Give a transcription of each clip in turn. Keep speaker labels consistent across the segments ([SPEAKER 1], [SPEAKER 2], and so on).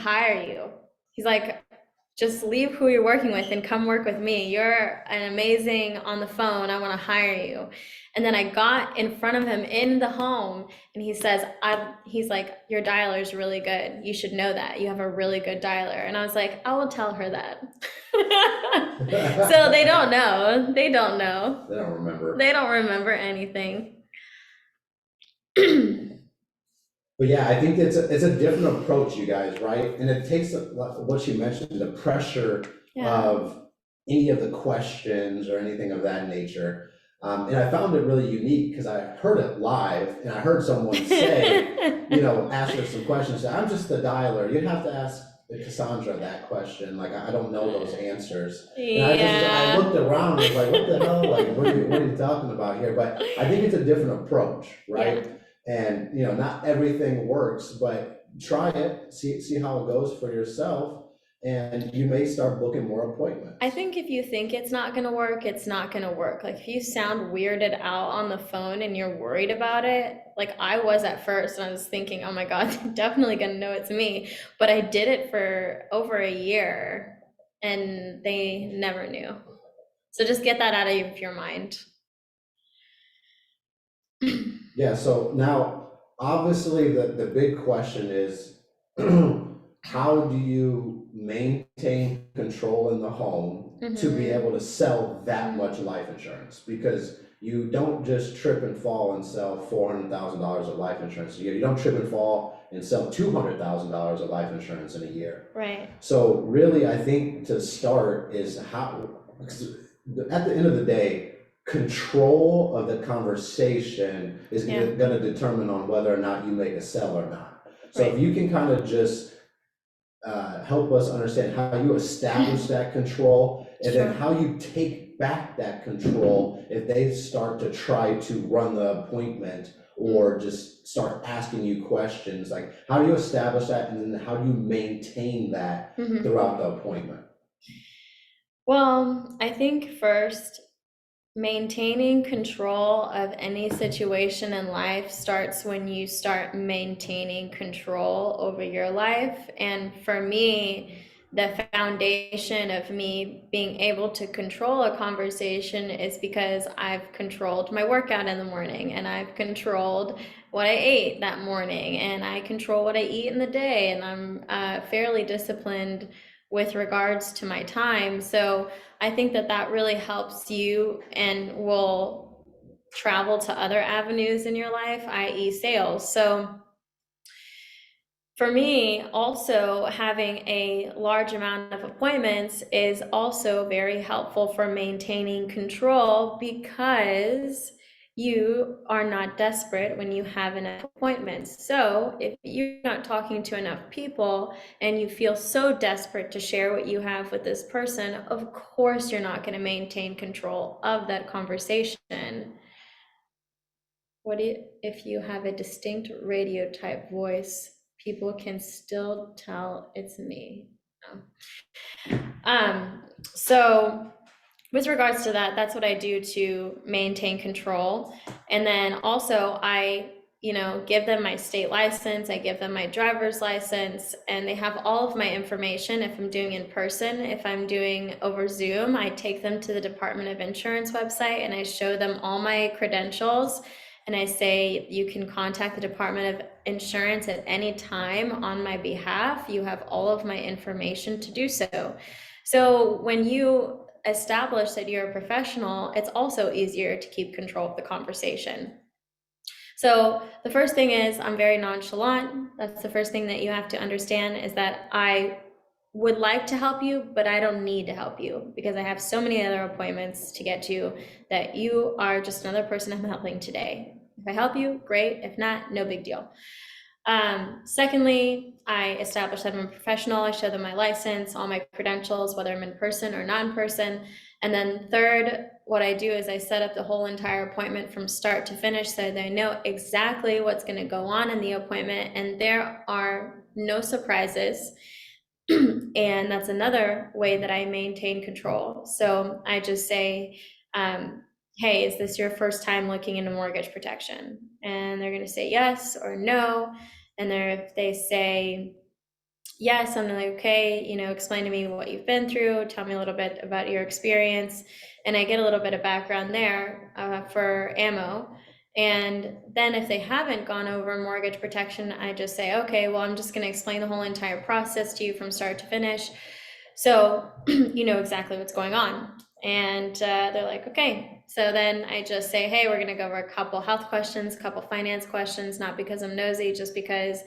[SPEAKER 1] hire you. He's like, just leave who you're working with and come work with me. You're an amazing on the phone. I want to hire you. And then I got in front of him in the home and he says, he's like, your dialer is really good. You should know that. You have a really good dialer. And I was like, I will tell her that. So they don't know. They don't know.
[SPEAKER 2] They don't remember.
[SPEAKER 1] They don't remember anything.
[SPEAKER 2] But yeah, I think it's a different approach, you guys, right? And it takes what you mentioned, the pressure of any of the questions or anything of that nature. And I found it really unique because I heard it live and I heard someone say, ask her some questions. I'm just the dialer. You'd have to ask Cassandra that question. Like, I don't know those answers. And I looked around and was like, what the hell? Like, what are you talking about here? But I think it's a different approach, right? Yeah. And, not everything works, but try it, see how it goes for yourself, and you may start booking more appointments.
[SPEAKER 1] I think if you think it's not going to work, it's not going to work. Like if you sound weirded out on the phone and you're worried about it, like I was at first, and I was thinking, oh my God, they're definitely going to know it's me. But I did it for over a year and they never knew. So just get that out of your mind.
[SPEAKER 2] Yeah, so now, obviously, the big question is, how do you maintain control in the home to be able to sell that much life insurance? Because you don't just trip and fall and sell $400,000 of life insurance a year. You don't trip and fall and sell $200,000 of life insurance in a year.
[SPEAKER 1] Right.
[SPEAKER 2] So really, I think to start is how, at the end of the day, control of the conversation is going to determine on whether or not you make a sell or not. So if you can kind of just help us understand how you establish that control, and then how you take back that control if they start to try to run the appointment or just start asking you questions, like how do you establish that, and then how do you maintain that throughout the appointment?
[SPEAKER 1] Well, I think first, maintaining control of any situation in life starts when you start maintaining control over your life. And for me, the foundation of me being able to control a conversation is because I've controlled my workout in the morning, and I've controlled what I ate that morning, and I control what I eat in the day, and I'm fairly disciplined with regards to my time. So I think that really helps you and will travel to other avenues in your life, i.e. sales. So for me, also having a large amount of appointments is also very helpful for maintaining control, because you are not desperate when you have enough appointments. So if you're not talking to enough people and you feel so desperate to share what you have with this person, of course you're not going to maintain control of that conversation. If you have a distinct radio type voice, people can still tell it's me. So with regards to that, that's what I do to maintain control. And then also I, give them my state license, I give them my driver's license, and they have all of my information if I'm doing in person. If I'm doing over Zoom, I take them to the Department of Insurance website and I show them all my credentials. And I say, you can contact the Department of Insurance at any time on my behalf. You have all of my information to do so. So when you establish that you're a professional, it's also easier to keep control of the conversation. So the first thing is, I'm very nonchalant. That's the first thing that you have to understand, is that I would like to help you, but I don't need to help you because I have so many other appointments to get to that you are just another person I'm helping today. If I help you, great. If not, no big deal. Secondly, I establish that I'm a professional. I show them my license, all my credentials, whether I'm in person or not in person. And then third, what I do is I set up the whole entire appointment from start to finish so they know exactly what's going to go on in the appointment, and there are no surprises. And that's another way that I maintain control. So I just say, hey, is this your first time looking into mortgage protection? And they're going to say yes or no. And if they say yes, I'm like, okay, explain to me what you've been through, tell me a little bit about your experience. And I get a little bit of background there for ammo. And then if they haven't gone over mortgage protection, I just say, okay, well, I'm just going to explain the whole entire process to you from start to finish. So you know exactly what's going on. And they're like, okay. So then I just say, hey, we're going to go over a couple health questions, a couple finance questions, not because I'm nosy, just because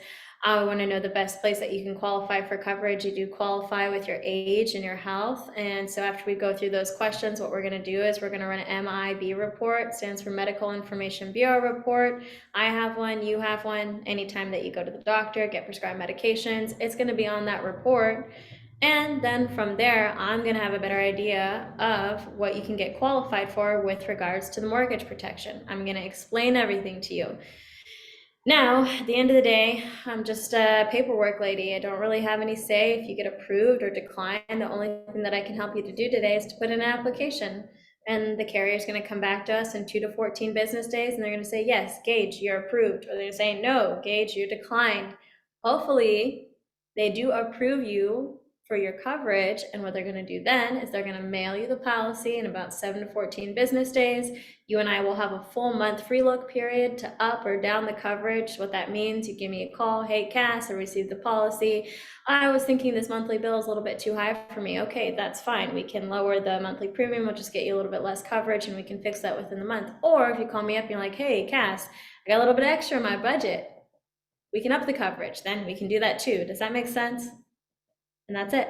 [SPEAKER 1] I want to know the best place that you can qualify for coverage. You do qualify with your age and your health. And so after we go through those questions, what we're going to do is we're going to run an MIB report, stands for Medical Information Bureau report. I have one, you have one. Anytime that you go to the doctor, get prescribed medications, it's going to be on that report. And then from there, I'm going to have a better idea of what you can get qualified for with regards to the mortgage protection. I'm going to explain everything to you. Now, at the end of the day, I'm just a paperwork lady. I don't really have any say if you get approved or declined. The only thing that I can help you to do today is to put in an application. And the carrier is going to come back to us in 2 to 14 business days, and they're going to say, yes, Gage, you're approved. Or they're going to say, no, Gage, you're declined. Hopefully, they do approve you for your coverage, and what they're going to do then is they're going to mail you the policy in about 7 to 14 business days. You and I will have a full month free look period to up or down the coverage. What that means, you give me a call, hey Cass, I received the policy. I was thinking this monthly bill is a little bit too high for me. Okay, that's fine. We can lower the monthly premium, we'll just get you a little bit less coverage and we can fix that within the month. Or if you call me up and you're like, hey Cass, I got a little bit extra in my budget, we can up the coverage, then we can do that too. Does that make sense? And that's it.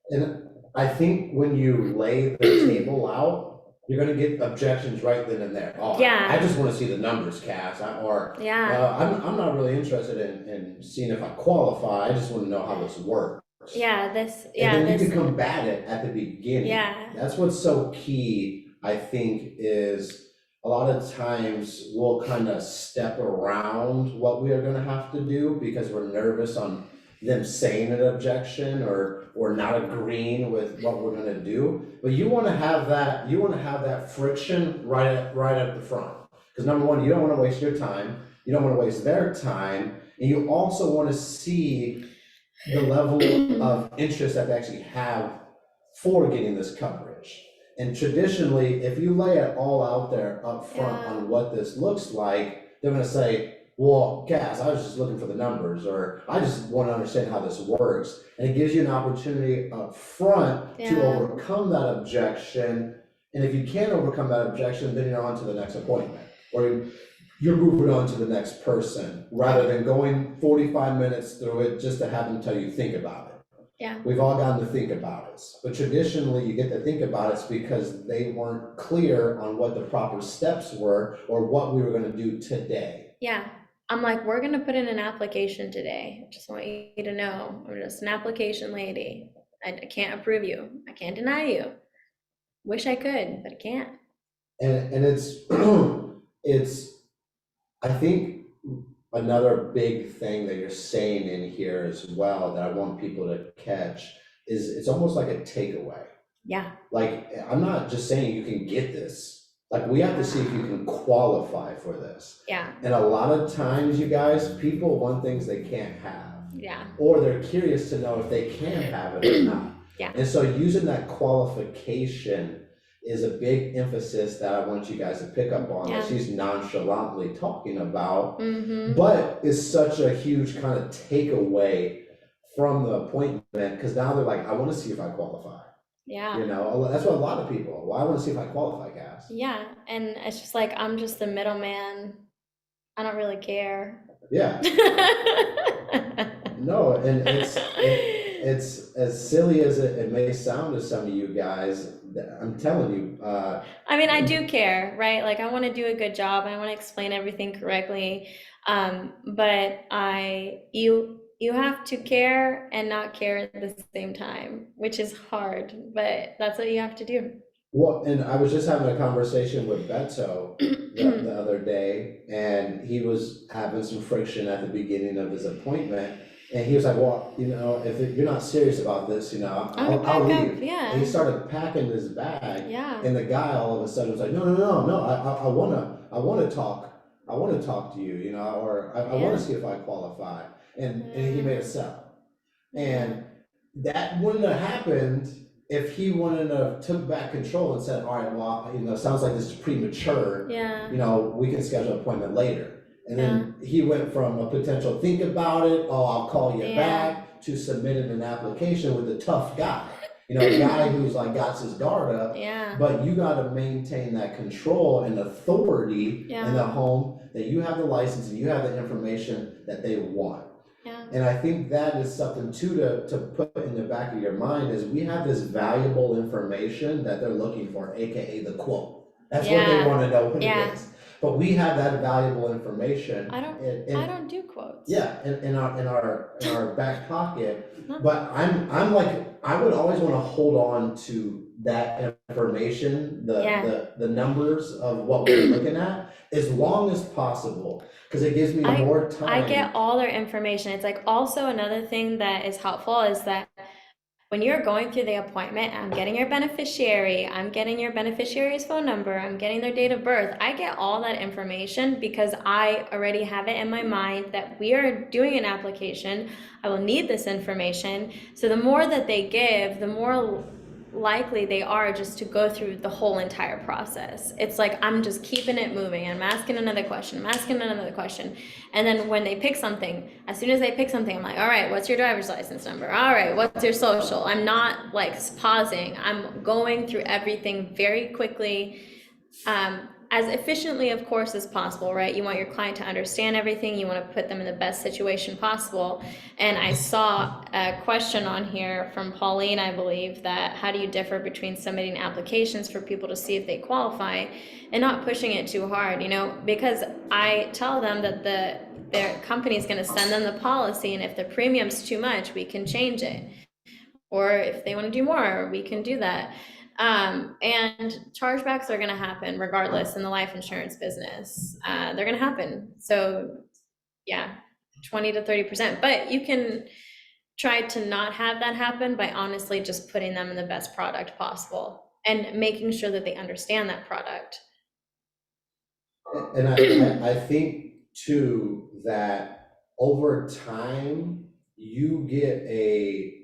[SPEAKER 2] And I think when you lay the table out, you're gonna get objections right then and there. Oh,
[SPEAKER 1] Yeah.
[SPEAKER 2] I just wanna see the numbers, Cass,
[SPEAKER 1] Yeah,
[SPEAKER 2] I'm not really interested in seeing if I qualify, I just wanna know how this works.
[SPEAKER 1] yeah,
[SPEAKER 2] And then you can combat it at the beginning.
[SPEAKER 1] Yeah.
[SPEAKER 2] That's what's so key, I think, is a lot of times we'll kind of step around what we are gonna have to do because we're nervous on them saying an objection or not agreeing with what we're gonna do. But you wanna have that friction right at the front. Because number one, you don't wanna waste your time, you don't wanna waste their time, and you also wanna see the level of interest that they actually have for getting this coverage. And traditionally, if you lay it all out there up front
[SPEAKER 1] Yeah.
[SPEAKER 2] on what this looks like, they're gonna say, well, Cass, I was just looking for the numbers, or I just want to understand how this works. And it gives you an opportunity up front to
[SPEAKER 1] Yeah.
[SPEAKER 2] overcome that objection. And if you can't overcome that objection, then you're on to the next appointment, or you're moving on to the next person, rather than going 45 minutes through it just to have them tell you, think about it.
[SPEAKER 1] Yeah.
[SPEAKER 2] We've all gotten to think about it. But traditionally, you get to think about it because they weren't clear on what the proper steps were or what we were going to do today.
[SPEAKER 1] Yeah. I'm like, we're gonna put in an application today. I just want you to know, I'm just an application lady. I can't approve you. I can't deny you. Wish I could, but I can't.
[SPEAKER 2] And it's, it's, I think another big thing that you're saying in here as well, that I want people to catch, is it's almost like a takeaway.
[SPEAKER 1] Yeah.
[SPEAKER 2] Like, I'm not just saying you can get this. Like, we have to see if you can qualify for this.
[SPEAKER 1] Yeah.
[SPEAKER 2] And a lot of times, you guys, people want things they can't have.
[SPEAKER 1] Yeah.
[SPEAKER 2] Or they're curious to know if they can have it or not.
[SPEAKER 1] Yeah.
[SPEAKER 2] And so using that qualification is a big emphasis that I want you guys to pick up on, that she's nonchalantly talking about, but is such a huge kind of takeaway from the appointment, because now they're like, I want to see if I qualify.
[SPEAKER 1] Yeah.
[SPEAKER 2] You know, that's what a lot of people, well, I want to see if I qualify, Cass.
[SPEAKER 1] Yeah. And it's just like, I'm just the middleman. I don't really care.
[SPEAKER 2] Yeah. No, and it's as silly as it may sound to some of you guys, I'm telling you.
[SPEAKER 1] I mean, I do care, right? Like, I want to do a good job. I want to explain everything correctly. But you have to care and not care at the same time, which is hard, but that's what you have to do.
[SPEAKER 2] Well, and I was just having a conversation with Beto the other day, and he was having some friction at the beginning of his appointment. And he was like, well, you know, if you're not serious about this, you know, I'll leave.
[SPEAKER 1] Yeah.
[SPEAKER 2] And he started packing his bag.
[SPEAKER 1] Yeah.
[SPEAKER 2] And the guy all of a sudden was like, no, I wanna talk to you, you know, or I wanna see if I qualify. and he made a sell. And that wouldn't have happened if he wouldn't have took back control and said, all right, well, sounds like this is premature.
[SPEAKER 1] Yeah.
[SPEAKER 2] We can schedule an appointment later. And then he went from a potential think about it, oh, I'll call you back, to submitting an application with a tough guy. A guy who's like got his guard up.
[SPEAKER 1] Yeah.
[SPEAKER 2] But you got to maintain that control and authority in the home, that you have the license and you have the information that they want.
[SPEAKER 1] Yeah.
[SPEAKER 2] And I think that is something too to put in the back of your mind, is we have this valuable information that they're looking for, AKA the quote. That's what they want to know what it is. But we have that valuable information.
[SPEAKER 1] I don't do quotes.
[SPEAKER 2] Yeah, in our back pocket. But I'm like, I would always want to hold on to that information, the numbers of what we're looking at, as long as possible, because it gives me more time.
[SPEAKER 1] I get all their information. It's like, also another thing that is helpful is that when you're going through the appointment, I'm getting your beneficiary, I'm getting your beneficiary's phone number, I'm getting their date of birth. I get all that information because I already have it in my mind that we are doing an application. I will need this information. So the more that they give, the more likely they are just to go through the whole entire process. It's like, I'm just keeping it moving. I'm asking another question, And then when they pick something, as soon as they pick something, I'm like, all right, what's your driver's license number? All right, what's your social? I'm not like pausing. I'm going through everything very quickly, as efficiently, of course, as possible, right? You want your client to understand everything. You want to put them in the best situation possible. And I saw a question on here from Pauline, I believe, that how do you differ between submitting applications for people to see if they qualify and not pushing it too hard, because I tell them that their company is going to send them the policy, and if the premium's too much, we can change it. Or if they want to do more, we can do that. And chargebacks are going to happen regardless in the life insurance business. They're going to happen. So yeah, 20 to 30%, but you can try to not have that happen by honestly just putting them in the best product possible and making sure that they understand that product.
[SPEAKER 2] And I think too, that over time, you get a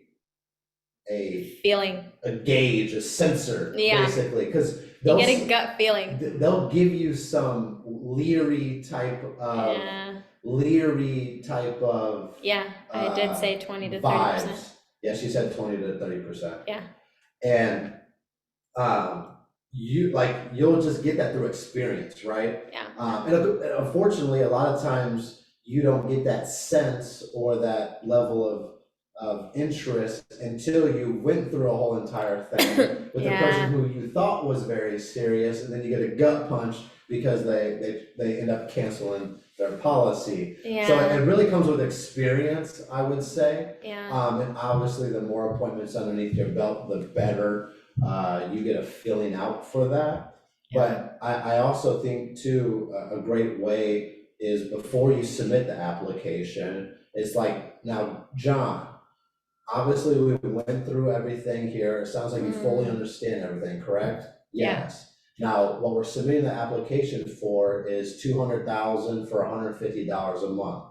[SPEAKER 1] feeling,
[SPEAKER 2] a gauge, a sensor, basically, because
[SPEAKER 1] you get a gut feeling.
[SPEAKER 2] They'll give you some leery type of
[SPEAKER 1] I did say 20 to 30%.
[SPEAKER 2] Vibes. Yeah, she said 20 to 30%.
[SPEAKER 1] Yeah.
[SPEAKER 2] And you'll just get that through experience, right?
[SPEAKER 1] Yeah.
[SPEAKER 2] And unfortunately, a lot of times you don't get that sense or that level of interest until you went through a whole entire thing with the person who you thought was very serious, and then you get a gut punch because they end up canceling their policy. So it really comes with experience, I would say. And obviously, the more appointments underneath your belt, the better you get a feeling out for that. But I also think too, a great way is before you submit the application, it's like, now, John, obviously we went through everything here. It sounds like you fully understand everything, correct? Yes. Now, what we're submitting the application for is $200,000 for $150 a month.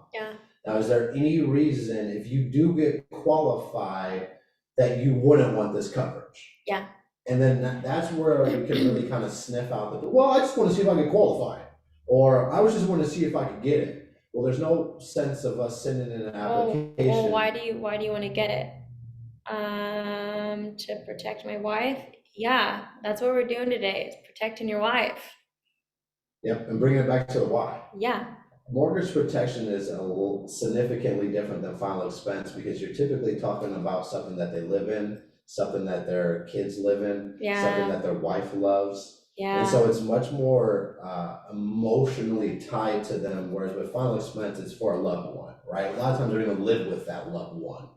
[SPEAKER 2] Now, is there any reason, if you do get qualified, that you wouldn't want this coverage? And then that's where we can really kind of sniff out well, I just want to see if I can qualify. Or I was just want to see if I could get it. Well, there's no sense of us sending in an application.
[SPEAKER 1] Well, why do you want to get it? To protect my wife? Yeah, that's what we're doing today, is protecting your wife.
[SPEAKER 2] Yep, and bringing it back to the why.
[SPEAKER 1] Yeah.
[SPEAKER 2] Mortgage protection is a little significantly different than final expense, because you're typically talking about something that they live in, something that their kids live in, something that their wife loves. And so it's much more emotionally tied to them, whereas with final expense, it's for a loved one, right? A lot of times they're going to live with that loved one.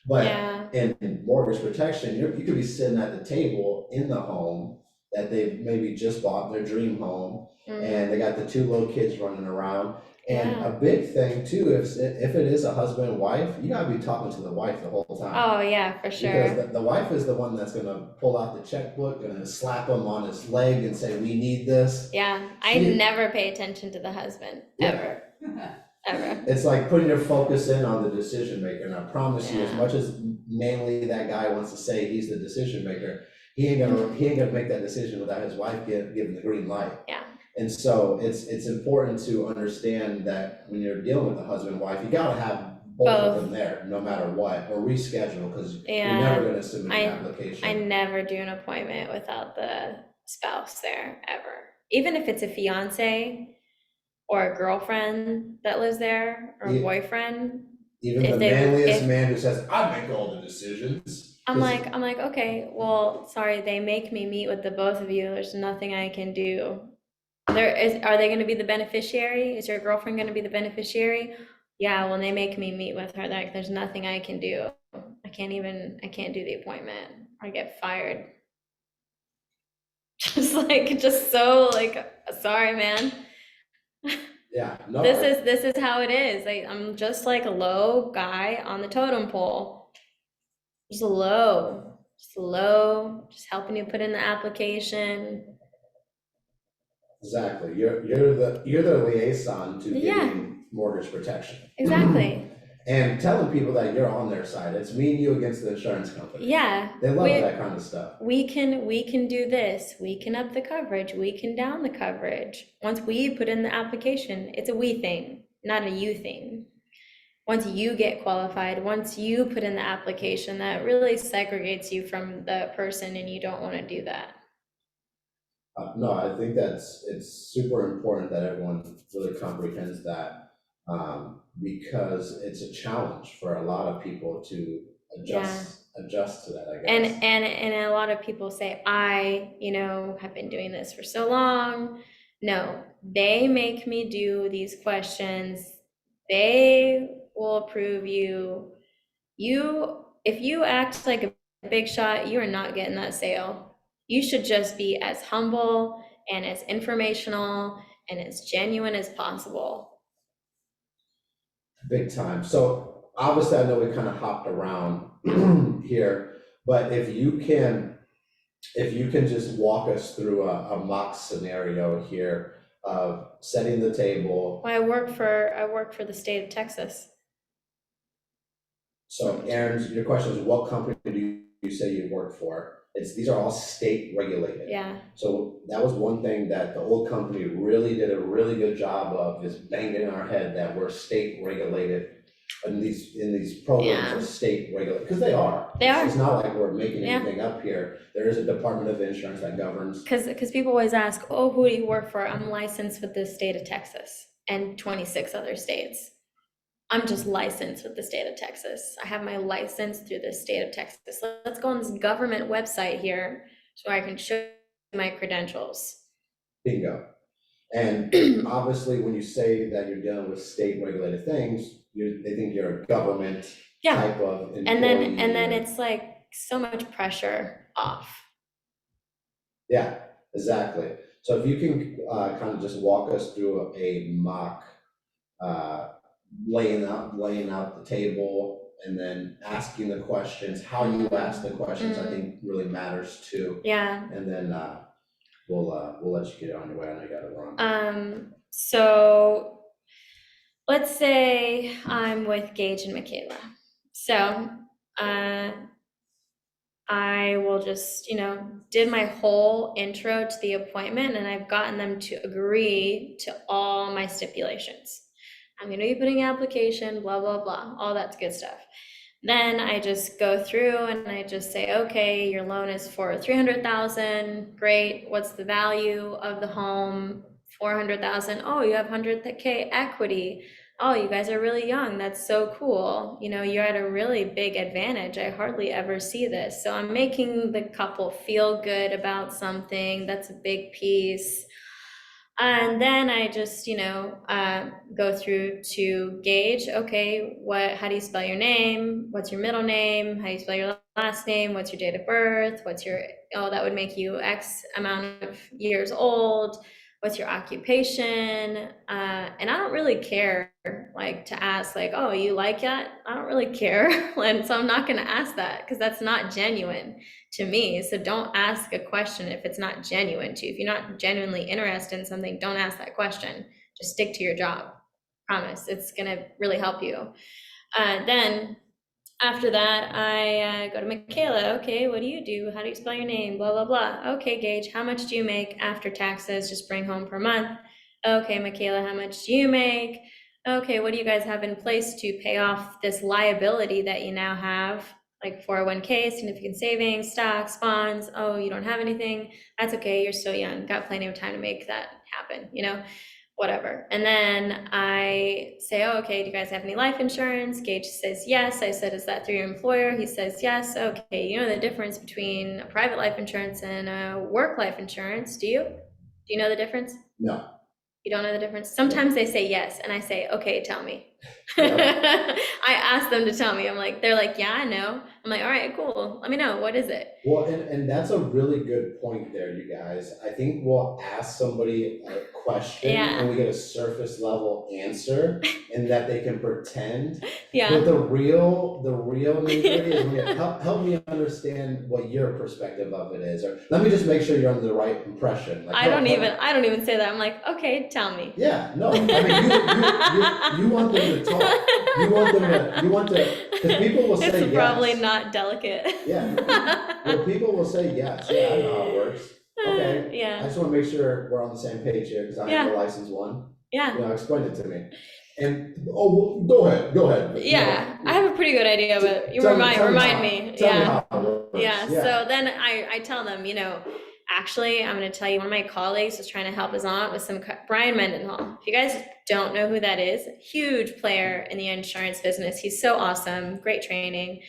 [SPEAKER 2] But in mortgage protection, you could be sitting at the table in the home that they've maybe just bought, their dream home, and they got the two little kids running around. And a big thing too, if it is a husband and wife, you gotta be talking to the wife the whole time.
[SPEAKER 1] Oh yeah, for sure.
[SPEAKER 2] Because the wife is the one that's gonna pull out the checkbook, gonna slap him on his leg and say, we need this.
[SPEAKER 1] I never pay attention to the husband, ever. ever.
[SPEAKER 2] It's like putting your focus in on the decision maker. And I promise you, as
[SPEAKER 1] Yeah.
[SPEAKER 2] much as mainly that guy wants to say he's the decision maker, he ain't gonna make that decision without his wife giving the green light.
[SPEAKER 1] Yeah.
[SPEAKER 2] And so it's important to understand that when you're dealing with a husband and wife, you gotta have both of them
[SPEAKER 1] Both.
[SPEAKER 2] there, no matter what, or reschedule, because you're
[SPEAKER 1] Yeah.
[SPEAKER 2] never gonna submit an
[SPEAKER 1] I
[SPEAKER 2] application.
[SPEAKER 1] never do an appointment without the spouse there ever. Even if it's a fiance or a girlfriend that lives there or a
[SPEAKER 2] E-
[SPEAKER 1] boyfriend,
[SPEAKER 2] Even the
[SPEAKER 1] if they
[SPEAKER 2] manliest
[SPEAKER 1] if
[SPEAKER 2] man who says, I make all the decisions.
[SPEAKER 1] I'm like, okay, well, sorry, they make me meet with the both of you. There's nothing I can do. Are they gonna be the beneficiary? Is your girlfriend gonna be the beneficiary? Yeah, when they make me meet with her, like, there's nothing I can do. I can't do the appointment or get fired. Just so like, sorry, man.
[SPEAKER 2] Yeah, no,
[SPEAKER 1] This is how it is. I'm just like a low guy on the totem pole. Just low, just helping you put in the application.
[SPEAKER 2] exactly. You're the liaison to
[SPEAKER 1] Yeah,
[SPEAKER 2] getting mortgage protection.
[SPEAKER 1] exactly.
[SPEAKER 2] And telling people that you're on their side. It's me and you against the insurance company.
[SPEAKER 1] Yeah,
[SPEAKER 2] They love that kind of stuff.
[SPEAKER 1] we can do this. We can up the coverage. We can down the coverage. Once we put in the application, it's a we thing, not a you thing. Once you get qualified, once you put in the application, that really segregates you from the person, and you don't want to do that.
[SPEAKER 2] No, I think it's super important that everyone really comprehends that, because it's a challenge for a lot of people to
[SPEAKER 1] Yeah.
[SPEAKER 2] adjust to that, I
[SPEAKER 1] And
[SPEAKER 2] guess.
[SPEAKER 1] a lot of people say, have been doing this for so long. No, they make me do these questions. They will approve you. If you act like a big shot, you are not getting that sale. You should just be as humble and as informational and as genuine as possible.
[SPEAKER 2] Big time. So obviously, I know we kind of hopped around here, but if you can just walk us through a mock scenario here of setting the table.
[SPEAKER 1] Well, I work for the state of Texas.
[SPEAKER 2] So Aaron, your question is, what company do you say you work for? These are all state regulated.
[SPEAKER 1] Yeah,
[SPEAKER 2] So that was one thing that the old company really did a really good job of, is banging in our head that we're state regulated. And these programs
[SPEAKER 1] Yeah.
[SPEAKER 2] are state regulated, because they are.
[SPEAKER 1] They are.
[SPEAKER 2] It's not like we're making
[SPEAKER 1] Yeah.
[SPEAKER 2] anything up here. There is a Department of Insurance that governs.
[SPEAKER 1] Because people always ask, oh, who do you work for? I'm licensed with the state of Texas and 26 other states. I'm just licensed with the state of Texas. I have my license through the state of Texas. Let's go on this government website here so I can show you my credentials.
[SPEAKER 2] Bingo. And obviously, when you say that you're dealing with state regulated things, they think you're a government
[SPEAKER 1] Yeah.
[SPEAKER 2] type of employee.
[SPEAKER 1] And then it's like so much pressure off.
[SPEAKER 2] Yeah, exactly. So if you can kind of just walk us through a mock, uh, laying out the table, and then asking the questions, how you ask the questions, I think really matters too.
[SPEAKER 1] Yeah.
[SPEAKER 2] And then we'll let you get on your way. I know you gotta run.
[SPEAKER 1] So let's say I'm with Gage and Michaela. So I will just, did my whole intro to the appointment, and I've gotten them to agree to all my stipulations. I'm gonna be putting an application, blah, blah, blah, all that good stuff. Then I just go through and I just say, okay, your loan is for 300,000, great, what's the value of the home? 400,000, oh, you have 100K equity. Oh, you guys are really young, that's so cool. You're at a really big advantage. I hardly ever see this. So I'm making the couple feel good about something. That's a big piece. And then I just, go through to gauge, okay, how do you spell your name? What's your middle name? How do you spell your last name? What's your date of birth? That would make you X amount of years old. What's your occupation? And I don't really care, like, to ask, like, oh, you like that? I don't really care. And so I'm not going to ask that because that's not genuine to me. So don't ask a question if it's not genuine to you. If you're not genuinely interested in something, don't ask that question. Just stick to your job. Promise, it's gonna really help you. Then after that, I go to Michaela. Okay, what do you do? How do you spell your name? Blah, blah, blah. Okay, Gage, how much do you make after taxes? Just bring home per month. Okay, Michaela, how much do you make? Okay, what do you guys have in place to pay off this liability that you now have? Like 401k, significant savings, stocks, bonds. Oh, you don't have anything. That's okay. You're still young. Got plenty of time to make that happen, whatever. And then I say, oh, okay, do you guys have any life insurance? Gage says yes. I said, is that through your employer? He says yes. Okay, you know the difference between a private life insurance and a work life insurance, do you? Do you know the difference?
[SPEAKER 2] No.
[SPEAKER 1] You don't know the difference? Sometimes they say yes, and I say, okay, tell me.
[SPEAKER 2] Yeah.
[SPEAKER 1] I ask them to tell me. They're like, yeah, I know. I'm like, all right, cool. Let me know. What is it?
[SPEAKER 2] Well, and that's a really good point there, you guys. I think we'll ask somebody a question and we get a surface level answer and that they can pretend. But
[SPEAKER 1] Yeah.
[SPEAKER 2] the real nitty-gritty is help me understand what your perspective of it is. Or let me just make sure you're under the right impression. Like,
[SPEAKER 1] I don't even say that. I'm like, okay, tell me.
[SPEAKER 2] Yeah, no, I mean, you want them to talk. You want to, because people will say yes.
[SPEAKER 1] It's probably not delicate.
[SPEAKER 2] Yeah, well, people will say yes, yeah, I know how it works. Okay, I
[SPEAKER 1] Yeah,
[SPEAKER 2] just wanna make sure we're on the same page here, because I am the licensed one.
[SPEAKER 1] yeah,
[SPEAKER 2] Explain it to me. And, oh, well, go ahead.
[SPEAKER 1] yeah. I have a pretty good idea, but you
[SPEAKER 2] Tell me
[SPEAKER 1] remind me.
[SPEAKER 2] Tell me
[SPEAKER 1] Yeah,
[SPEAKER 2] how it works.
[SPEAKER 1] yeah. So then I tell them, actually, I'm going to tell you, one of my colleagues was trying to help his aunt with some, Brian Mendenhall. If you guys don't know who that is, huge player in the insurance business. He's so awesome, great training.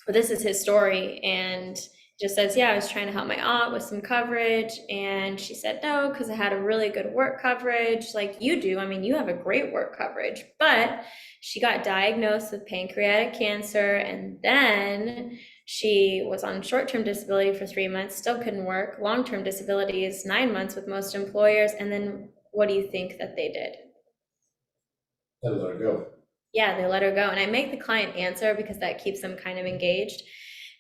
[SPEAKER 1] But this is his story, and just says, yeah, I was trying to help my aunt with some coverage, and she said no, because I had a really good work coverage like you do. I mean, you have a great work coverage, but she got diagnosed with pancreatic cancer, and then she was on short-term disability for 3 months, still couldn't work. Long-term disability is 9 months with most employers, and then what do you think that they did?
[SPEAKER 2] They let her go.
[SPEAKER 1] Yeah, they let her go. And I make the client answer because that keeps them kind of engaged.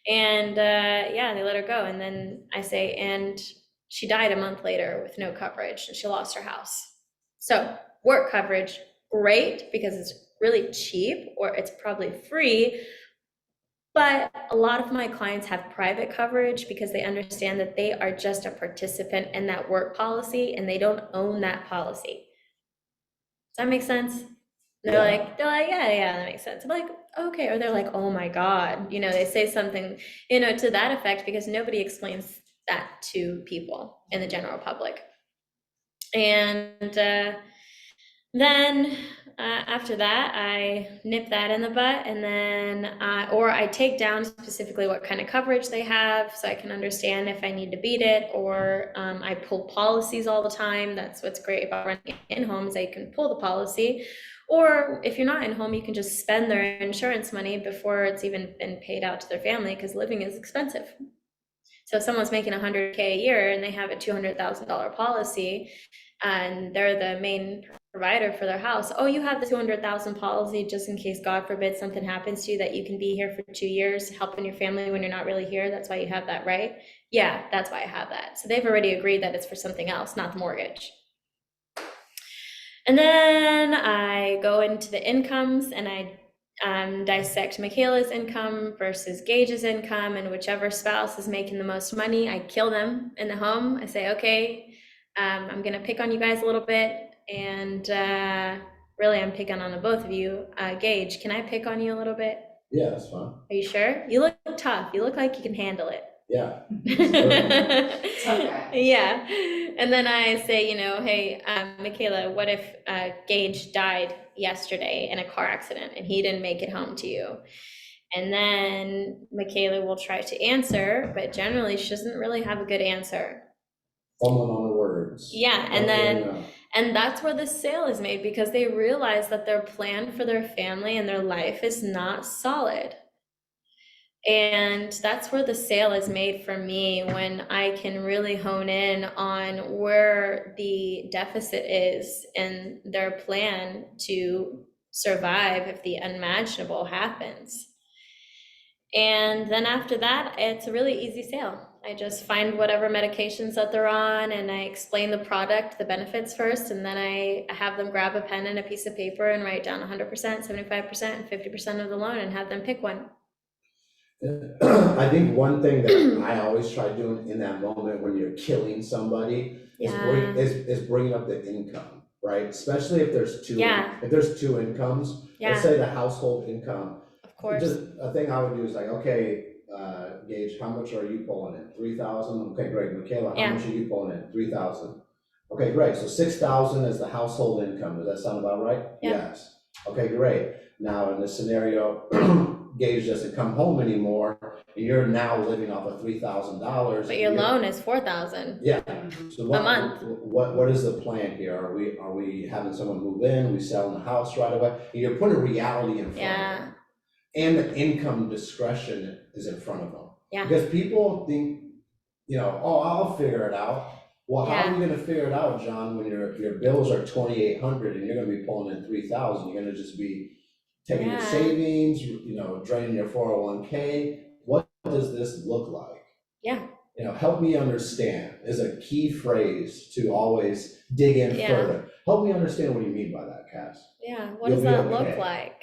[SPEAKER 1] And yeah, they let her go. And then I say, and she died a month later with no coverage, and she lost her house. So work coverage, great, because it's really cheap, or it's probably free. But a lot of my clients have private coverage because they understand that they are just a participant in that work policy and they don't own that policy. Does that make sense? They're like, yeah, that makes sense. I'm like, okay. Or they're like, oh my God, they say something, to that effect, because nobody explains that to people in the general public. And then after that, I nip that in the butt, and then, or I take down specifically what kind of coverage they have so I can understand if I need to beat it, or I pull policies all the time. That's what's great about running in homes. I can pull the policy. Or if you're not in home, you can just spend their insurance money before it's even been paid out to their family, because living is expensive. So if someone's making $100K a year and they have a $200,000 policy and they're the main provider for their house, oh, you have the 200,000 policy just in case, God forbid, something happens to you, that you can be here for 2 years helping your family when you're not really here. That's why you have that, right? Yeah, that's why I have that. So they've already agreed that it's for something else, not the mortgage. And then I go into the incomes and I dissect Michaela's income versus Gage's income, and whichever spouse is making the most money, I kill them in the home. I say, okay, I'm gonna pick on you guys a little bit, and really I'm picking on the both of you. Gage, can I pick on you a little bit?
[SPEAKER 2] Yeah, that's fine.
[SPEAKER 1] Are you sure? You look tough. You look like you can handle it.
[SPEAKER 2] Yeah.
[SPEAKER 1] Yeah. And then I say, hey, Michaela, what if Gage died yesterday in a car accident and he didn't make it home to you? And then Michaela will try to answer, but generally she doesn't really have a good answer.
[SPEAKER 2] Fumbling on the words.
[SPEAKER 1] Yeah, and that's where the sale is made, because they realize that their plan for their family and their life is not solid. And that's where the sale is made for me, when I can really hone in on where the deficit is in their plan to survive if the unimaginable happens. And then after that, it's a really easy sale. I just find whatever medications that they're on and I explain the product, the benefits first, and then I have them grab a pen and a piece of paper and write down 100%, 75%, and 50% of the loan and have them pick one.
[SPEAKER 2] I think one thing that I always try doing in that moment when you're killing somebody
[SPEAKER 1] Yeah.
[SPEAKER 2] is bringing up the income, right? Especially if there's
[SPEAKER 1] Yeah.
[SPEAKER 2] if there's two incomes. Let's
[SPEAKER 1] Yeah,
[SPEAKER 2] say the household income.
[SPEAKER 1] of course.
[SPEAKER 2] Just a thing I would do is like, okay, Gage, how much are you pulling in? 3,000. Okay, great. Michaela, how
[SPEAKER 1] Yeah.
[SPEAKER 2] much are you pulling in? 3,000. Okay, great. So 6,000 is the household income. Does that sound about right?
[SPEAKER 1] Yeah.
[SPEAKER 2] Yes. Okay, great. Now in this scenario, Gage doesn't come home anymore, and you're now living off of $3,000.
[SPEAKER 1] But your loan is 4,000
[SPEAKER 2] Yeah. So
[SPEAKER 1] a month.
[SPEAKER 2] what is the plan here? Are we having someone move in? Are we selling the house right away? And you're putting reality in front of
[SPEAKER 1] Yeah.
[SPEAKER 2] them. And the income discretion is in front of them.
[SPEAKER 1] Yeah.
[SPEAKER 2] Because people think, oh, I'll figure it out. Well, how are you gonna figure it out, John, when your bills are 2,800 and you're gonna be pulling in 3,000? You're gonna just be taking your
[SPEAKER 1] Yeah.
[SPEAKER 2] savings, draining your 401k. What does this look like?
[SPEAKER 1] Yeah.
[SPEAKER 2] Help me understand is a key phrase to always dig in
[SPEAKER 1] Yeah.
[SPEAKER 2] further. Help me understand what you mean by that, Cass.
[SPEAKER 1] Yeah. What
[SPEAKER 2] You'll
[SPEAKER 1] does
[SPEAKER 2] be
[SPEAKER 1] that
[SPEAKER 2] okay.
[SPEAKER 1] look like?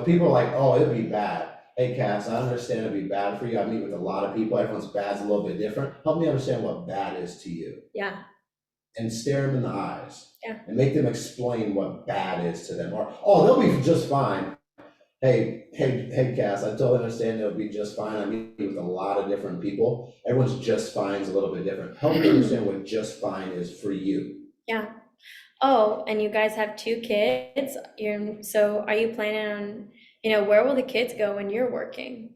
[SPEAKER 2] People are like, oh, it'd be bad. Hey, Cass, I understand it'd be bad for you. I meet with a lot of people. Everyone's bad's a little bit different. Help me understand what bad is to you.
[SPEAKER 1] Yeah.
[SPEAKER 2] And stare them in the eyes.
[SPEAKER 1] Yeah.
[SPEAKER 2] And make them explain what bad is to them. Or, oh, they'll be just fine. Hey, Cass, I totally understand they'll be just fine. I meet with a lot of different people. Everyone's just fine is a little bit different. Help me understand what just fine is for you.
[SPEAKER 1] Yeah. Oh, and you guys have 2 kids. So are you planning on, where will the kids go when you're working?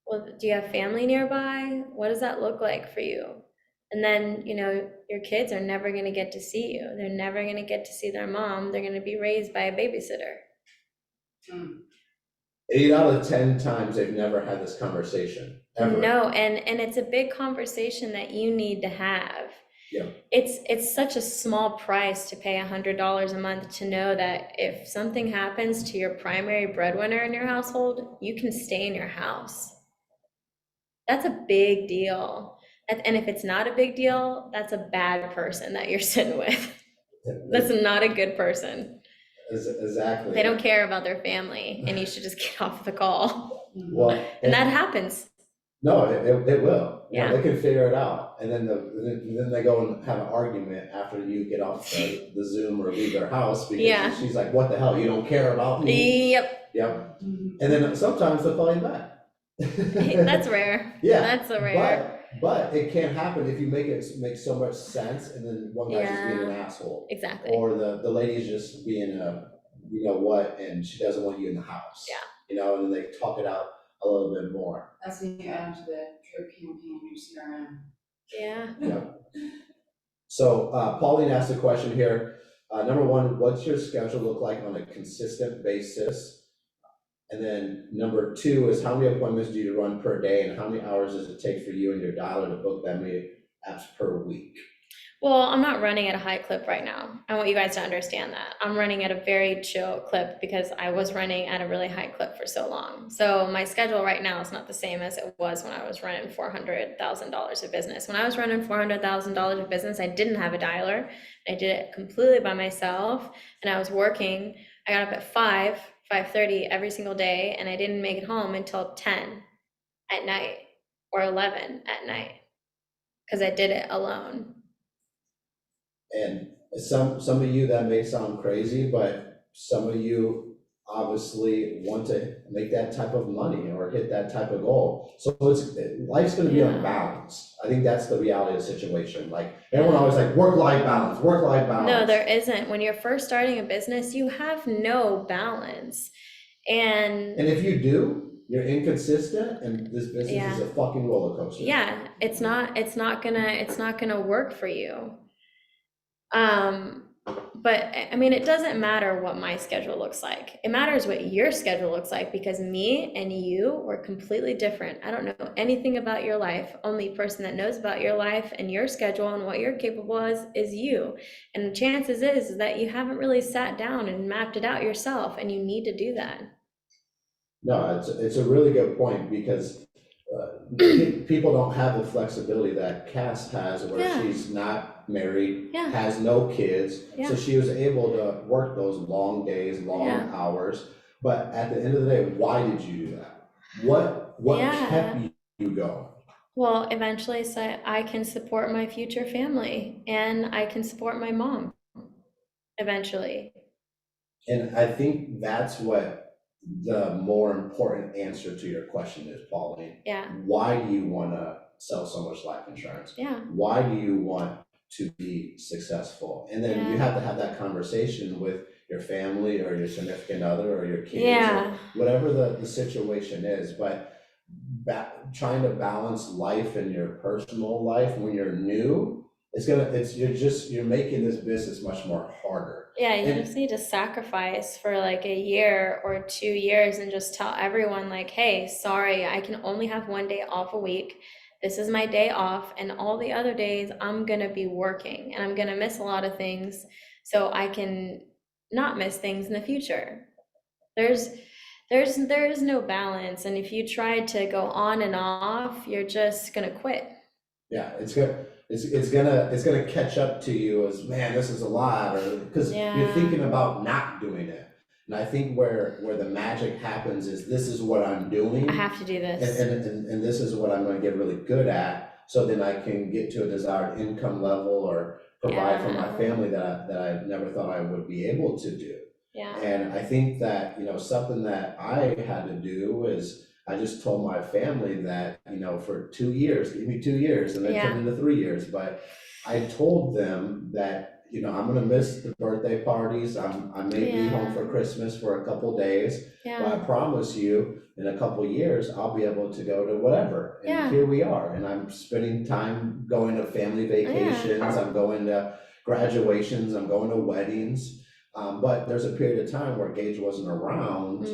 [SPEAKER 1] Well, do you have family nearby? What does that look like for you? And then, your kids are never going to get to see you. They're never going to get to see their mom. They're going to be raised by a babysitter.
[SPEAKER 2] 8 out of 10 times they've never had this conversation, ever.
[SPEAKER 1] No, and it's a big conversation that you need to have.
[SPEAKER 2] Yeah.
[SPEAKER 1] It's such a small price to pay $100 a month to know that if something happens to your primary breadwinner in your household, you can stay in your house. That's a big deal. And if it's not a big deal, that's a bad person that you're sitting with. That's not a good person.
[SPEAKER 2] Exactly.
[SPEAKER 1] They don't care about their family, and you should just get off the call.
[SPEAKER 2] Well,
[SPEAKER 1] and that happens.
[SPEAKER 2] No, it will.
[SPEAKER 1] Yeah.
[SPEAKER 2] They can figure it out, and then they go and have an argument after you get off the Zoom or leave their house because she's like, "What the hell? You don't care about me?"
[SPEAKER 1] Yep.
[SPEAKER 2] Yep. And then sometimes they'll call you back.
[SPEAKER 1] That's rare.
[SPEAKER 2] Yeah.
[SPEAKER 1] That's a rare.
[SPEAKER 2] But it can't happen if you make it make so much sense, and then one guy's just being an asshole.
[SPEAKER 1] Exactly.
[SPEAKER 2] Or the lady's just being and she doesn't want you in the house.
[SPEAKER 1] Yeah.
[SPEAKER 2] And then they talk it out a little bit more.
[SPEAKER 3] That's when you add to the drip campaign, your CRM.
[SPEAKER 1] Yeah.
[SPEAKER 2] Yeah. So Pauline asked a question here. Number one, what's your schedule look like on a consistent basis? And then number two is how many appointments do you run per day, and how many hours does it take for you and your dialer to book that many apps per week?
[SPEAKER 1] Well, I'm not running at a high clip right now. I want you guys to understand that. I'm running at a very chill clip because I was running at a really high clip for so long. So my schedule right now is not the same as it was when I was running $400,000 of business. When I was running $400,000 of business, I didn't have a dialer. I did it completely by myself, and I was working. I got up at 5:30 every single day, and I didn't make it home until 10 at night or 11 at night because I did it alone.
[SPEAKER 2] And some of you, that may sound crazy, but some of you obviously want to make that type of money or hit that type of goal. So life's going to be unbalanced. I think that's the reality of the situation. Like everyone always like work-life balance.
[SPEAKER 1] No, there isn't. When you're first starting a business, you have no balance. And
[SPEAKER 2] if you do, you're inconsistent, and this business is a fucking roller coaster.
[SPEAKER 1] Yeah, it's not gonna work for you. But I mean, it doesn't matter what my schedule looks like. It matters what your schedule looks like, because me and you were completely different. I don't know anything about your life. Only person that knows about your life and your schedule and what you're capable of is you. And the chances is that you haven't really sat down and mapped it out yourself, and you need to do that.
[SPEAKER 2] No, it's a really good point, because people don't have the flexibility that Cass has, where
[SPEAKER 1] Yeah.
[SPEAKER 2] she's not married,
[SPEAKER 1] Yeah.
[SPEAKER 2] has no kids,
[SPEAKER 1] Yeah.
[SPEAKER 2] so she was able to work those long days, long
[SPEAKER 1] Yeah.
[SPEAKER 2] hours. But at the end of the day, why did you do that? What
[SPEAKER 1] Yeah.
[SPEAKER 2] kept you going?
[SPEAKER 1] Well, eventually, so I can support my future family and I can support my mom eventually.
[SPEAKER 2] And I think that's what the more important answer to your question is, Pauline.
[SPEAKER 1] Yeah.
[SPEAKER 2] Why do you want to sell so much life insurance?
[SPEAKER 1] Yeah.
[SPEAKER 2] Why do you want to be successful? And then you have to have that conversation with your family or your significant other or your kids,
[SPEAKER 1] Yeah.
[SPEAKER 2] or whatever the situation is. But trying to balance life and your personal life when you're new, you're making this business much more harder.
[SPEAKER 1] Yeah, you
[SPEAKER 2] And
[SPEAKER 1] just need to sacrifice for like a year or 2 years and just tell everyone, like, hey, sorry, I can only have one day off a week. This is my day off, and all the other days I'm gonna be working and I'm gonna miss a lot of things so I can not miss things in the future. There's there is no balance, and if you try to go on and off, you're just gonna quit.
[SPEAKER 2] yeah, it's gonna catch up to you as, man, this is a lot, or because you're
[SPEAKER 1] Yeah.
[SPEAKER 2] thinking about not doing it. And I think where the magic happens is, this is what I'm doing,
[SPEAKER 1] I have to do
[SPEAKER 2] and,
[SPEAKER 1] this.
[SPEAKER 2] and this is what I'm gonna get really good at, so then I can get to a desired income level or provide for my
[SPEAKER 1] Yeah.
[SPEAKER 2] family that I never thought I would be able to do.
[SPEAKER 1] Yeah.
[SPEAKER 2] And I think that, something that I had to do is, I just told my family that, for 2 years, give me 2 years, and then
[SPEAKER 1] Yeah.
[SPEAKER 2] turned into 3 years. But I told them that, I'm gonna miss the birthday parties. I may be home for
[SPEAKER 1] Yeah.
[SPEAKER 2] Christmas for a couple days, but I
[SPEAKER 1] Yeah.
[SPEAKER 2] promise you, in a couple years, I'll be able to go to whatever. And
[SPEAKER 1] Yeah.
[SPEAKER 2] here we are. And I'm spending time going to family vacations. I'm going to graduations. I'm going to weddings. But there's a period of time where Gage wasn't around,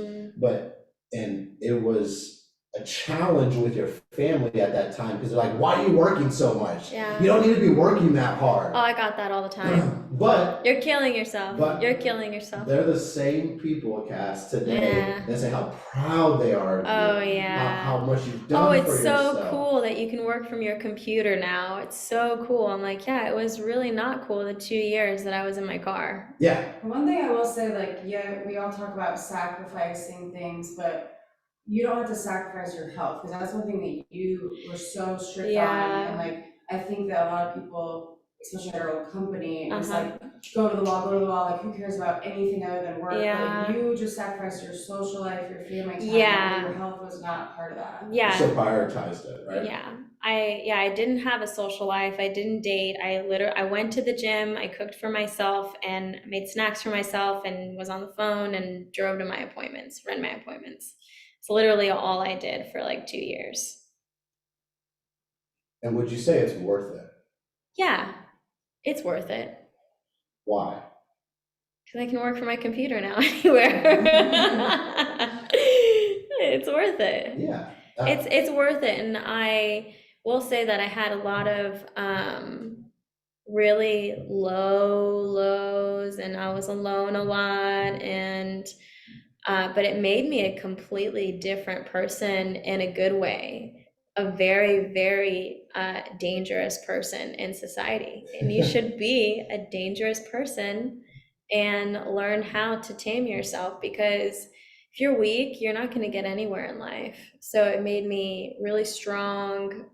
[SPEAKER 2] and it was a challenge with your family at that time, because they're like, why are you working so much?
[SPEAKER 1] Yeah.
[SPEAKER 2] You don't need to be working that
[SPEAKER 1] Oh,
[SPEAKER 2] hard.
[SPEAKER 1] I got that all the time.
[SPEAKER 2] But
[SPEAKER 1] You're killing yourself.
[SPEAKER 2] But
[SPEAKER 1] You're killing yourself.
[SPEAKER 2] they're the same people, Cass, today,
[SPEAKER 1] Yeah.
[SPEAKER 2] that say how proud they are of
[SPEAKER 1] Oh,
[SPEAKER 2] you,
[SPEAKER 1] yeah.
[SPEAKER 2] how much you've
[SPEAKER 1] Oh,
[SPEAKER 2] done for
[SPEAKER 1] it's
[SPEAKER 2] yourself.
[SPEAKER 1] so cool that you can work from your computer now. It's so cool. I'm like, yeah, it was really not cool the 2 years that I was in my car.
[SPEAKER 2] Yeah,
[SPEAKER 3] One thing I will say, like, yeah, we all talk about sacrificing things, but you don't have to sacrifice your health, because that's one thing that you were so strict on.
[SPEAKER 1] Yeah.
[SPEAKER 3] And like, I think that a lot of people, especially at our old company, it's
[SPEAKER 1] Uh-huh.
[SPEAKER 3] like, go to the wall, like, who cares about anything other than work?
[SPEAKER 1] Yeah.
[SPEAKER 3] Like, you just sacrificed your social life, your family time,
[SPEAKER 1] Yeah.
[SPEAKER 3] and your health was not part of that.
[SPEAKER 2] you
[SPEAKER 1] Yeah.
[SPEAKER 2] still prioritized it, right?
[SPEAKER 1] Yeah. I didn't have a social life. I didn't date. I went to the gym, I cooked for myself and made snacks for myself and was on the phone and drove to my appointments, ran my appointments. It's literally all I did for like 2 years.
[SPEAKER 2] And would you say it's worth it?
[SPEAKER 1] Yeah, it's worth it.
[SPEAKER 2] Why?
[SPEAKER 1] Because I can work from my computer now anywhere. It's worth it.
[SPEAKER 2] Yeah.
[SPEAKER 1] It's worth it, and I will say that I had a lot of really low lows, and I was alone a lot, and but it made me a completely different person in a good way, a very, very dangerous person in society. And you should be a dangerous person and learn how to tame yourself, because if you're weak, you're not going to get anywhere in life. So it made me really strong,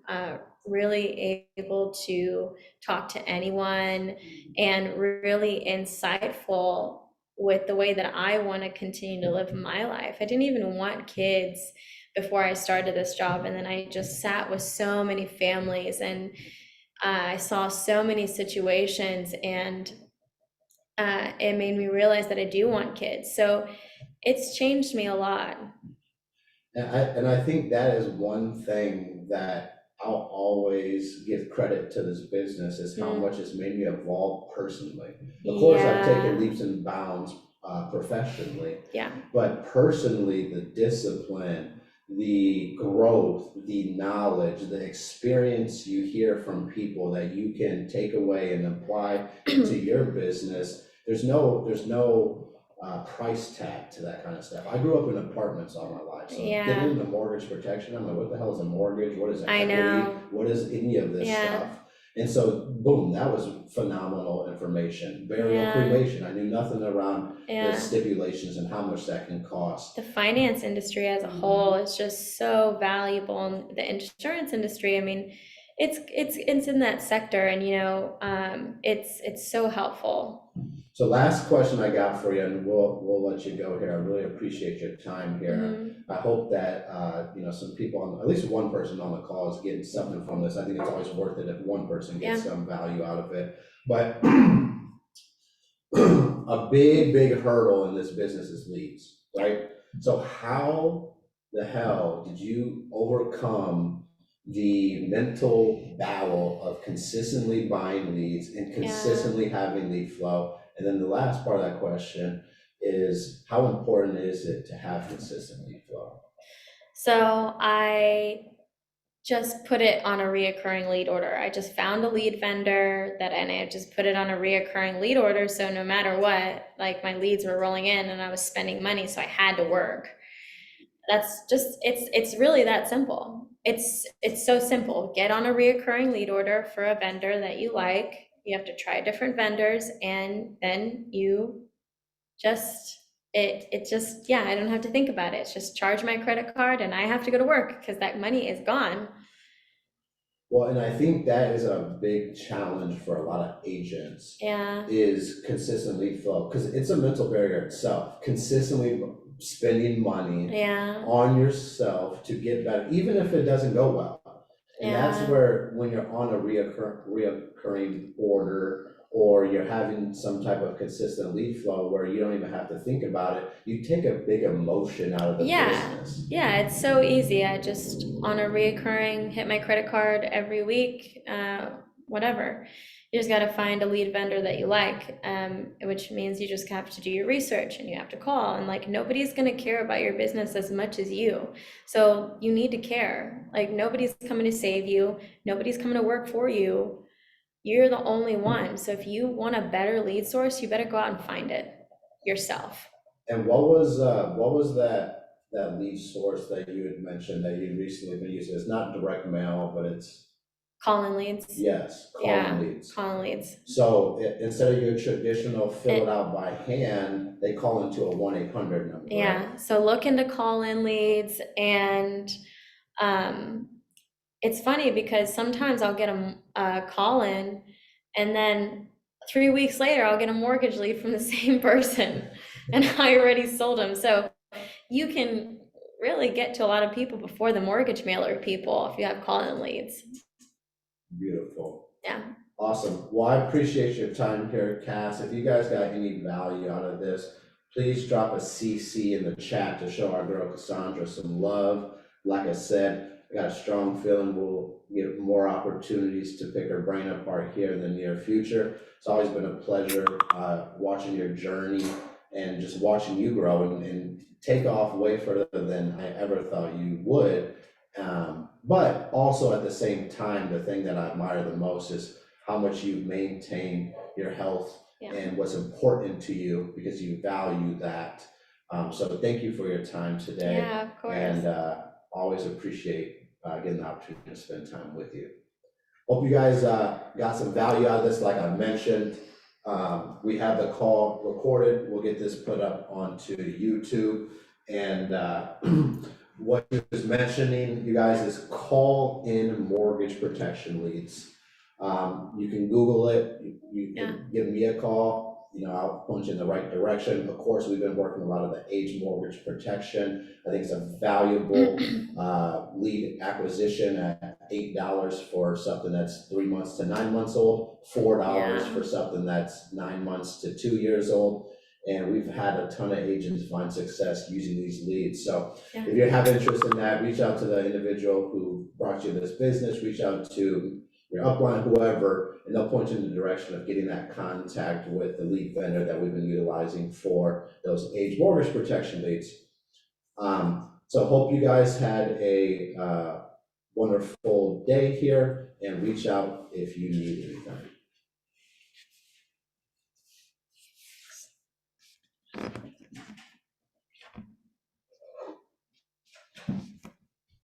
[SPEAKER 1] really able to talk to anyone, and really insightful with the way that I want to continue to live my life. I didn't even want kids before I started this job, and then I just sat with so many families, and I saw so many situations, and it made me realize that I do want kids. So it's changed me a lot.
[SPEAKER 2] And I think that is one thing that I'll always give credit to this business, is how much it's made me evolve personally. Of course, I've taken leaps and bounds professionally,
[SPEAKER 1] Yeah.
[SPEAKER 2] but personally, the discipline, the growth, the knowledge, the experience you hear from people that you can take away and apply to your business. There's no price tag to that kind of stuff. I grew up in apartments all my life, so
[SPEAKER 1] Yeah.
[SPEAKER 2] getting into mortgage protection, I'm like, what the hell is a mortgage? What is
[SPEAKER 1] I
[SPEAKER 2] equity?
[SPEAKER 1] know.
[SPEAKER 2] What is any of this
[SPEAKER 1] Yeah.
[SPEAKER 2] stuff? And so, boom, that was phenomenal information. Burial,
[SPEAKER 1] Yeah.
[SPEAKER 2] cremation, I knew nothing around the
[SPEAKER 1] Yeah.
[SPEAKER 2] stipulations and how much that can cost.
[SPEAKER 1] The finance industry as a whole is just so valuable, and the insurance industry, I mean, it's in that sector, and it's so helpful.
[SPEAKER 2] So last question I got for you, and we'll let you go here. I really appreciate your time here.
[SPEAKER 1] Mhm.
[SPEAKER 2] I hope that some people at least one person on the call is getting something from this. I think it's always worth it if one person gets some value out of it. But a big hurdle in this business is leads, right? So how the hell did you overcome the mental battle of consistently buying leads and consistently having lead flow? And then the last part of that question is, how important is it to have consistent lead flow?
[SPEAKER 1] So I just put it on a reoccurring lead order. I just found a lead vendor and I just put it on a reoccurring lead order. So no matter what, like, my leads were rolling in and I was spending money, so I had to work. That's just, it's really that simple. It's so simple. Get on a reoccurring lead order for a vendor that you like. You have to try different vendors, and then you just, yeah, I don't have to think about it. It's just charge my credit card and I have to go to work because that money is gone.
[SPEAKER 2] Well, and I think that is a big challenge for a lot of agents.
[SPEAKER 1] Yeah.
[SPEAKER 2] Is consistent lead flow, because it's a mental barrier itself. Consistently spending money on yourself to get better, even if it doesn't go well. And that's where, when you're on a reoccurring order, or you're having some type of consistent lead flow where you don't even have to think about it, you take a big emotion out of the business.
[SPEAKER 1] Yeah, it's so easy. I just, on a reoccurring, hit my credit card every week, whatever. You just got to find a lead vendor that you like, which means you just have to do your research and you have to call, and like, nobody's going to care about your business as much as you. So you need to care. Like, nobody's coming to save you. Nobody's coming to work for you. You're the only one. So if you want a better lead source, you better go out and find it yourself.
[SPEAKER 2] And what was that lead source that you had mentioned that you'd recently been using? It's not direct mail, but it's
[SPEAKER 1] Call-in leads.
[SPEAKER 2] Yes, call-in leads.
[SPEAKER 1] Call-in leads.
[SPEAKER 2] So instead of your traditional fill it out by hand, they call into a 1-800 number.
[SPEAKER 1] Yeah, right? So look into call-in leads, and it's funny because sometimes I'll get a call-in, and then 3 weeks later I'll get a mortgage lead from the same person, and I already sold them. So you can really get to a lot of people before the mortgage mailer people if you have call-in leads.
[SPEAKER 2] Beautiful.
[SPEAKER 1] Yeah.
[SPEAKER 2] Awesome. Well, I appreciate your time here, Cass. If you guys got any value out of this, please drop a CC in the chat to show our girl Cassandra some love. Like I said, I got a strong feeling we'll get more opportunities to pick her brain apart here in the near future. It's always been a pleasure watching your journey and just watching you grow and take off way further than I ever thought you would. But also at the same time, the thing that I admire the most is how much you maintain your health and what's important to you, because you value that. So thank you for your time today.
[SPEAKER 1] Yeah, of course.
[SPEAKER 2] And always appreciate getting the opportunity to spend time with you. Hope you guys got some value out of this. Like I mentioned, we have the call recorded. We'll get this put up onto YouTube. And what he was mentioning, you guys, is call-in mortgage protection leads. You can Google it. You can give me a call. I'll point you in the right direction. Of course, we've been working a lot of the age mortgage protection. I think it's a valuable lead acquisition at $8 for something that's 3 months to 9 months old, $4 for something that's 9 months to 2 years old. And we've had a ton of agents find success using these leads. So if you have interest in that, reach out to the individual who brought you this business, reach out to your upline, whoever, and they'll point you in the direction of getting that contact with the lead vendor that we've been utilizing for those age mortgage protection leads. So hope you guys had a wonderful day here, and reach out if you need anything.